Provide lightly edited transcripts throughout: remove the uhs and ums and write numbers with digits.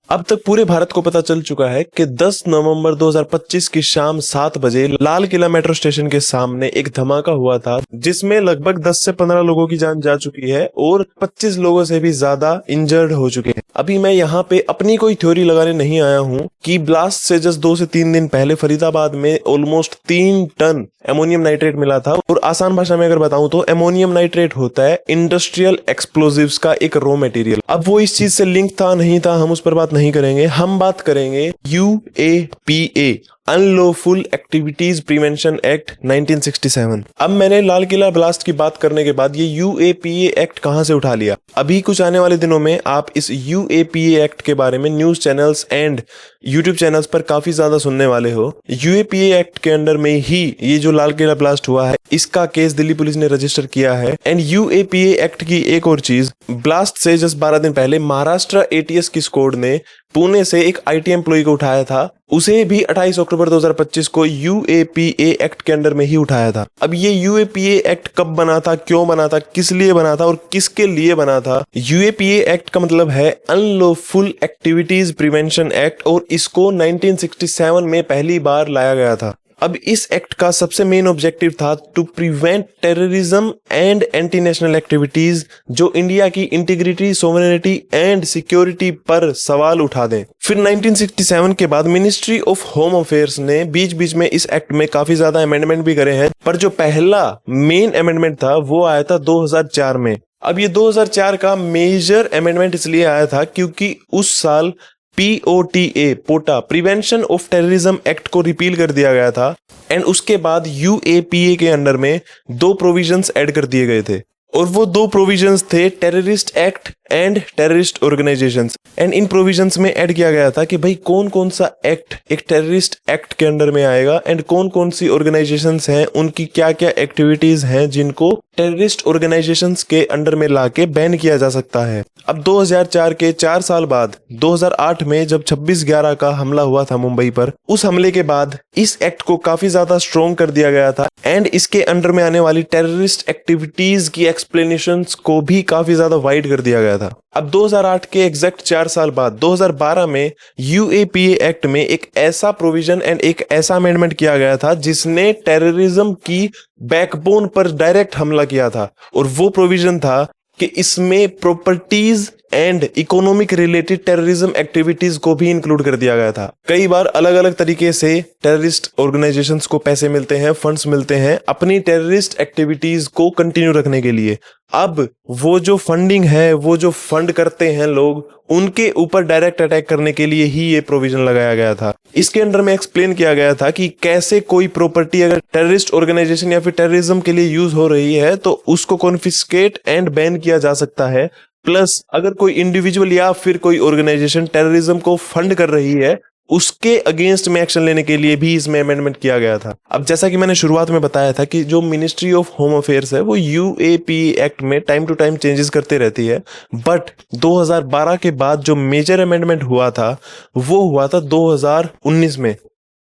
अब तक पूरे भारत को पता चल चुका है कि 10 नवंबर 2025 की शाम 7 बजे लाल किला मेट्रो स्टेशन के सामने एक धमाका हुआ था, जिसमें लगभग 10 से 15 लोगों की जान जा चुकी है और 25 लोगों से भी ज्यादा इंजर्ड हो चुके हैं। अभी मैं यहाँ पे अपनी कोई थ्योरी लगाने नहीं आया हूँ कि ब्लास्ट से जस्ट 2 से 3 दिन पहले फरीदाबाद में ऑलमोस्ट 3 टन एमोनियम नाइट्रेट मिला था। और आसान भाषा में अगर बताऊं तो एमोनियम नाइट्रेट होता है इंडस्ट्रियल एक्सप्लोजिव्स का एक रॉ मटेरियल। अब वो इस चीज से लिंक था नहीं था, हम उस पर बात नहीं करेंगे। हम बात करेंगे UAPA, unlawful activities prevention act 1967। अब मैंने लाल किला ब्लास्ट की बात करने के बाद ये UAPA एक्ट कहां से उठा लिया। अभी कुछ आने वाले दिनों में आप इस UAPA एक्ट के बारे में news channels and YouTube channels पर काफी ज्यादा सुनने वाले हो। UAPA एक्ट के अंडर में ही ये जो लाल किला ब्लास्ट हुआ है, इसका केस दिल्ली पुलिस ने रजिस्टर किया है। एंड UAPA एक्ट की एक और चीज, ब्लास्ट से जस्ट 12 दिन पहले महाराष्ट्र ATS की स्क्वाड ने पुणे से एक IT एम्प्लॉय को उठाया था, उसे भी 28 अक्टूबर 2025 को UAPA एक्ट के अंडर में ही उठाया था। अब ये UAPA एक्ट कब बना था, क्यों बना था, किस लिए बना था और किसके लिए बना था। UAPA एक्ट का मतलब है अनलॉफुल एक्टिविटीज प्रिवेंशन एक्ट और इसको 1967 में पहली बार लाया गया था। अब इस एक्ट का सबसे मेन ऑब्जेक्टिव था to prevent terrorism and anti national activities जो इंडिया की इंटीग्रिटी, सोवरेनिटी एंड सिक्योरिटी पर सवाल उठा दें। फिर 1967 के बाद मिनिस्ट्री ऑफ होम अफेयर्स ने बीच बीच में इस एक्ट में काफी ज्यादा अमेंडमेंट भी करे हैं, पर जो पहला मेन अमेंडमेंट था वो आया था 2004 में। अब ये 2004 का मेजर अमेंडमेंट इसलिए आया था क्योंकि उस साल POTA, POTA, prevention of terrorism act को रिपील कर दिया गया था। एंड उसके बाद UAPA के अंडर में 2 प्रोविजंस ऐड कर दिए गए थे और वो 2 प्रोविजंस थे terrorist act and terrorist organisations. And in provisions में ऐड किया गया था कि भाई कौन कौन सा एक्ट एक टेररिस्ट एक्ट के अंडर में आएगा एंड कौन कौन सी ऑर्गेनाइजेशंस हैं, उनकी क्या क्या एक्टिविटीज हैं जिनको टेररिस्ट ऑर्गेनाइजेशंस के अंडर में लाके बैन किया जा सकता है। अब 2004 के 4 साल बाद 2008 में जब 26/11 का हमला हुआ था मुंबई पर, उस हमले के बाद इस एक्ट को काफी ज्यादा स्ट्रॉन्ग कर दिया गया था एंड इसके अंडर में आने वाली टेररिस्ट एक्टिविटीज की एक्सप्लेनेशंस को भी काफी ज्यादा वाइड कर दिया गया था। अब 2008 के एग्जैक्ट 4 साल बाद 2012 में UAPA एक्ट में एक ऐसा प्रोविजन एंड एक ऐसा अमेंडमेंट किया गया था जिसने टेररिज्म की बैकबोन पर डायरेक्ट हमला किया था। और वो प्रोविजन था कि इसमें properties and economic related terrorism activities को भी इंक्लूड कर दिया गया था। कई बार अलग अलग तरीके से टेररिस्ट ऑर्गेनाइजेशंस को पैसे मिलते हैं, फंड्स मिलते हैं अपनी टेररिस्ट एक्टिविटीज को कंटिन्यू रखने के लिए। अब वो जो फंडिंग है, वो जो फंड करते हैं लोग, उनके ऊपर डायरेक्ट अटैक करने के लिए ही ये प्रोविजन लगाया गया था। इसके अंडर में एक्सप्लेन किया गया था कि कैसे कोई प्रॉपर्टी अगर टेररिस्ट ऑर्गेनाइजेशन या फिर टेररिज्म के लिए यूज हो रही है तो उसको कॉन्फिस्केट एंड बैन किया जा सकता है। प्लस अगर कोई इंडिविजुअल या फिर कोई ऑर्गेनाइजेशन टेररिज्म को फंड कर रही है, उसके अगेंस्ट में एक्शन लेने के लिए भी इसमें अमेंडमेंट किया गया था। अब जैसा कि मैंने शुरुआत में बताया था कि जो मिनिस्ट्री ऑफ होम अफेयर्स है वो UAPA एक्ट में टाइम टू टाइम चेंजेस करते रहती है, बट 2012 के बाद जो मेजर अमेंडमेंट हुआ था वो हुआ था 2019 में।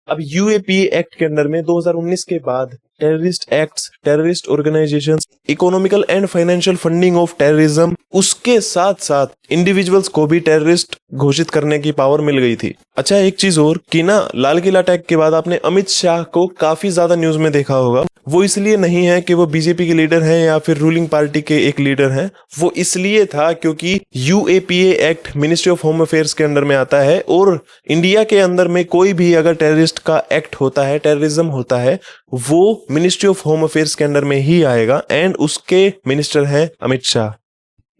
अब UAPA एक्ट के अंदर में 2019 के बाद terrorist acts, terrorist organisations, economical and financial funding of terrorism, उसके साथ साथ इंडिविजुअल्स को भी टेररिस्ट घोषित करने की पावर मिल गई थी। अच्छा, एक चीज और कि ना, लाल किला अटैक के बाद आपने अमित शाह को काफी ज्यादा न्यूज में देखा होगा। वो इसलिए नहीं है कि वो BJP के लीडर हैं या फिर रूलिंग पार्टी के एक लीडर हैं, वो इसलिए था क्योंकि UAPA act ministry of home affairs के अंडर में आता है और इंडिया के अंदर में कोई भी अगर टेररिस्ट का एक्ट होता है, टेररिज्म होता है, वो मिनिस्ट्री ऑफ होम अफेयर्स के अंडर में ही आएगा एंड उसके मिनिस्टर हैं अमित शाह।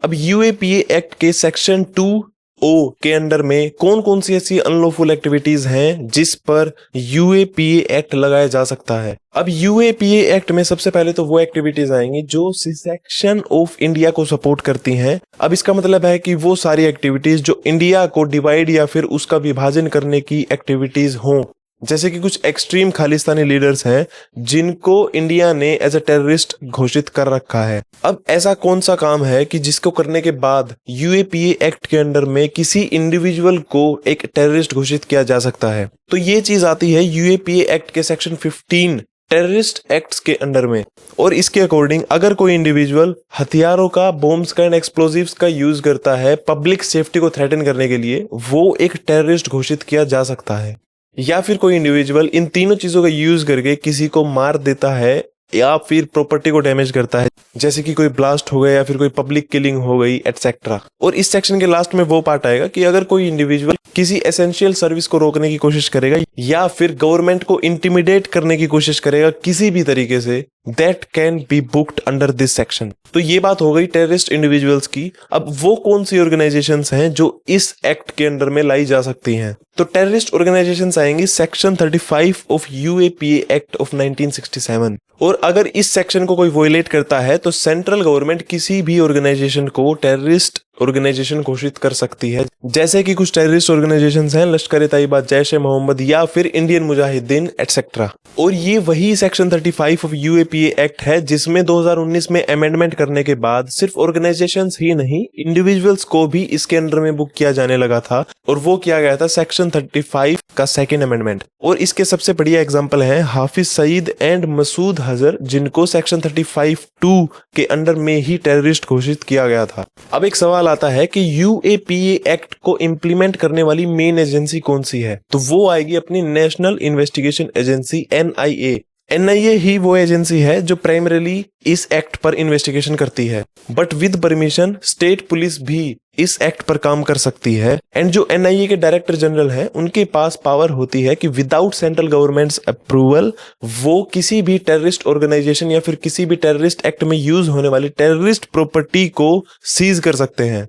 अब UAPA एक्ट के सेक्शन 2O के अंडर में कौन कौन सी ऐसी अनलॉफुल एक्टिविटीज हैं जिस पर UAPA एक्ट लगाया जा सकता है। अब UAPA एक्ट में सबसे पहले तो वो एक्टिविटीज आएंगी जो सिसेक्शन ऑफ इंडिया को सपोर्ट करती हैं। अब इसका मतलब है कि वो सारी एक्टिविटीज जो इंडिया को डिवाइड या फिर उसका विभाजन करने की एक्टिविटीज हों, जैसे कि कुछ एक्सट्रीम खालिस्तानी लीडर्स हैं जिनको इंडिया ने एज अ टेररिस्ट घोषित कर रखा है। अब ऐसा कौन सा काम है कि जिसको करने के बाद UAPA एक्ट के अंडर में किसी इंडिविजुअल को एक टेररिस्ट घोषित किया जा सकता है। तो ये चीज आती है UAPA एक्ट के सेक्शन 15 टेररिस्ट एक्ट्स के अंडर में। और इसके अकॉर्डिंग अगर कोई इंडिविजुअल हथियारों का, बॉम्ब्स का एंड एक्सप्लोजिव्स का यूज करता है पब्लिक सेफ्टी को थ्रेटन करने के लिए, वो एक टेररिस्ट घोषित किया जा सकता है। या फिर कोई इंडिविजुअल इन तीनों चीजों का यूज करके किसी को मार देता है या फिर प्रॉपर्टी को डैमेज करता है, जैसे कि कोई ब्लास्ट हो गया या फिर कोई पब्लिक किलिंग हो गई एटसेट्रा। और इस सेक्शन के लास्ट में वो पार्ट आएगा कि अगर कोई इंडिविजुअल किसी एसेंशियल सर्विस को रोकने की कोशिश करेगा या फिर गवर्नमेंट को इंटिमिडेट करने की कोशिश करेगा किसी भी तरीके से, that can be booked under this section. तो ये बात हो गई टेररिस्ट इंडिविजुअल्स की। अब वो कौन सी ऑर्गेनाइजेशंस हैं जो इस एक्ट के अंडर में लाई जा सकती हैं? तो टेररिस्ट ऑर्गेनाइजेशंस आएंगी section 35 of UAPA act of 1967। और अगर इस सेक्शन को कोई वोलेट करता है तो सेंट्रल गवर्नमेंट किसी भी ऑर्गेनाइजेशन को टेररिस्ट ऑर्गेनाइजेशन घोषित कर सकती है, जैसे कि कुछ टेररिस्ट ऑर्गेनाइजेशंस हैं लश्कर-ए-तैयबा, जैश-ए-मोहम्मद या फिर इंडियन मुजाहिदीन एटसेट्रा। और ये वही सेक्शन 35 ऑफ यूएपीए एक्ट है जिसमें 2019 में अमेंडमेंट करने के बाद सिर्फ ऑर्गेनाइजेशंस ही नहीं, इंडिविजुअल्स को भी इसके अंडर में बुक किया जाने लगा था। और वो किया गया था सेक्शन 35 का सेकेंड अमेंडमेंट। और इसके सबसे बढ़िया एग्जाम्पल है हाफिज सईद एंड मसूद अजहर, जिनको सेक्शन 35(2) के अंडर में ही टेररिस्ट घोषित किया गया था। अब एक सवाल आता है कि यूएपीए एक्ट को इंप्लीमेंट करने वाली मेन एजेंसी कौन सी है? तो वो आएगी अपनी national investigation agency NIA. NIA ही वो एजेंसी है जो प्राइमरीली इस एक्ट पर इन्वेस्टिगेशन करती है, but with permission state police भी इस एक्ट पर काम कर सकती है। एंड जो एनआईए के डायरेक्टर जनरल हैं, उनके पास पावर होती है कि विदाउट सेंट्रल गवर्नमेंट्स अप्रूवल वो किसी भी टेररिस्ट ऑर्गेनाइजेशन या फिर किसी भी टेररिस्ट एक्ट में यूज होने वाली टेररिस्ट प्रॉपर्टी को सीज कर सकते हैं।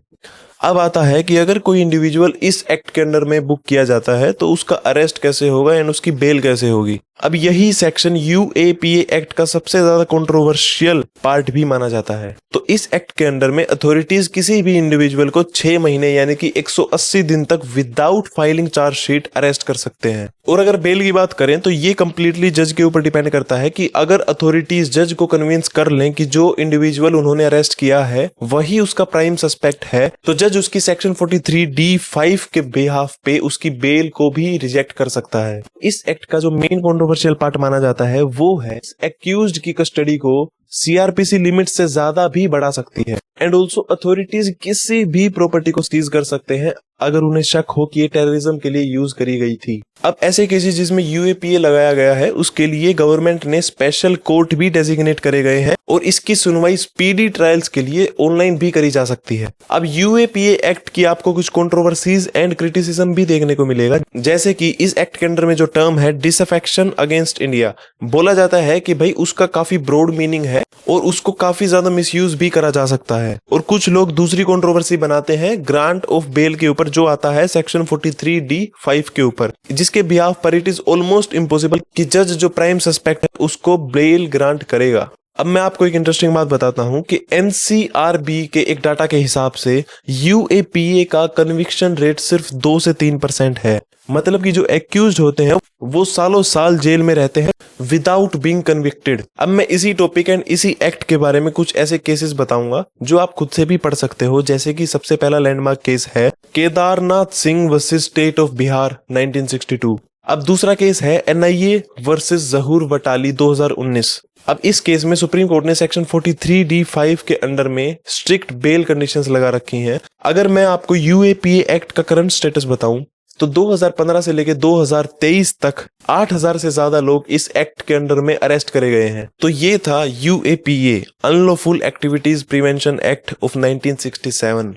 अब आता है कि अगर कोई इंडिविजुअल इस एक्ट के अंडर में बुक किया जाता है तो उसका अरेस्ट कैसे होगा एंड उसकी बेल कैसे होगी। अब यही सेक्शन यूएपीए एक्ट का सबसे ज्यादा कंट्रोवर्शियल पार्ट भी माना जाता है। तो इस एक्ट के अंडर में अथॉरिटीज किसी भी इंडिविजुअल को 6 महीने यानी कि 180 दिन तक विदाउट फाइलिंग चार्जशीट अरेस्ट कर सकते हैं। और अगर बेल की बात करें तो ये कंप्लीटली जज के ऊपर डिपेंड करता है कि अगर अथॉरिटीज जज को कन्विंस कर लें कि जो इंडिविजुअल उन्होंने अरेस्ट किया है वही उसका प्राइम सस्पेक्ट है, तो जज उसकी सेक्शन 43(d)(5) के बेहाफ पे उसकी बेल को भी रिजेक्ट कर सकता है। इस एक्ट का जो मेन कंट्रोवर्शियल पार्ट माना जाता है वो है एक्यूज्ड की कस्टडी को सीआरपीसी लिमिट से ज्यादा भी बढ़ा सकती है। एंड ऑल्सो अथॉरिटीज किसी भी प्रॉपर्टी को सीज कर सकते हैं अगर उन्हें शक हो कि ये टेररिज्म के लिए यूज करी गई थी। अब ऐसे केसेस जिसमें यूएपीए लगाया गया है उसके लिए गवर्नमेंट ने स्पेशल कोर्ट भी डेजिग्नेट करे गए हैं और इसकी सुनवाई स्पीडी ट्रायल्स के लिए ऑनलाइन भी करी जा सकती है। अब यूएपीए एक्ट की आपको कुछ कंट्रोवर्सीज एंड क्रिटिसिज्म भी देखने को मिलेगा, जैसे कि इस एक्ट के अंडर में जो टर्म है डिसअफेक्शन अगेंस्ट इंडिया, बोला जाता है कि भाई उसका काफी ब्रॉड मीनिंग है और उसको काफी ज्यादा मिसयूज भी करा जा सकता है। और कुछ लोग दूसरी कंट्रोवर्सी बनाते हैं ग्रांट ऑफ बेल के ऊपर जो आता है सेक्शन 43(d)(5) के ऊपर, जिसके बिहाफ पर इट इज ऑलमोस्ट इम्पॉसिबल कि जज जो प्राइम सस्पेक्ट है उसको बेल ग्रांट करेगा। अब मैं आपको एक इंटरेस्टिंग बात बताता हूं कि एनसीआरबी के एक डाटा के हिसाब से यूएपीए का कन्विक्शन रेट सिर्फ 2 से 3% है। मतलब कि जो एक्यूज्ड होते हैं वो सालों साल जेल में रहते हैं विदाउट बीइंग कन्विक्टेड। अब मैं इसी टॉपिक एंड इसी एक्ट के बारे में कुछ ऐसे केसेस बताऊंगा जो आप खुद से भी पढ़ सकते हो, जैसे कि सबसे पहला लैंडमार्क केस है Kedarnath Singh versus state of Bihar 1962। अब दूसरा केस है एनआईए वर्सेस जहूर वटाली 2019। अब इस केस में सुप्रीम कोर्ट ने सेक्शन 43(d)(5) के अंडर में स्ट्रिक्ट बेल कंडीशंस लगा रखी हैं। अगर मैं आपको यूएपीए एक्ट का करंट स्टेटस बताऊं तो 2015 से लेकर 2023 तक 8000 से ज्यादा लोग इस एक्ट के अंडर में अरेस्ट करे गए हैं। तो ये था UAPA, unlawful activities prevention act of 1967।